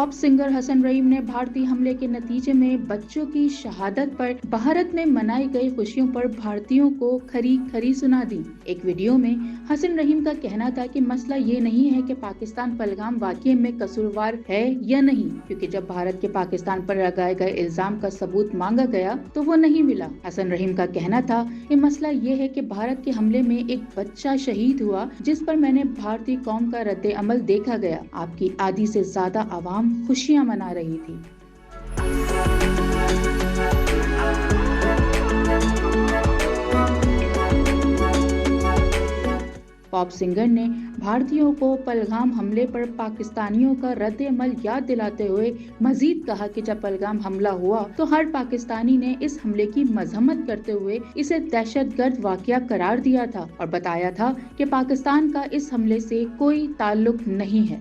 Pop singer Hasan रहीम ने भारतीय हमले के नतीजे में बच्चों की शहादत पर भारत में मनाई गई खुशियों पर भारतीयों को खरी खरी सुना दी। एक वीडियो में हसन रहीम का कहना था कि मसला ये नहीं है कि पाकिस्तान पहलगाम वाक़ये में कसूरवार है या नहीं, क्योंकि जब भारत के पाकिस्तान पर लगाए गए इल्जाम का सबूत मांगा गया तो वो नहीं मिला। हसन रहीम का कहना था कि मसला ये है कि भारत के हमले में एक बच्चा शहीद हुआ, जिस पर मैंने भारतीय कौम का रद्द अमल देखा गया। आपकी आधी से ज्यादा आवाम खुशियां मना रही थी। पॉप सिंगर ने भारतीयों को पहलगाम हमले पर पाकिस्तानियों का रद्द अमल याद दिलाते हुए मजीद कहा कि जब पहलगाम हमला हुआ तो हर पाकिस्तानी ने इस हमले की मजम्मत करते हुए इसे दहशतगर्द वाकया करार दिया था और बताया था कि पाकिस्तान का इस हमले से कोई ताल्लुक नहीं है।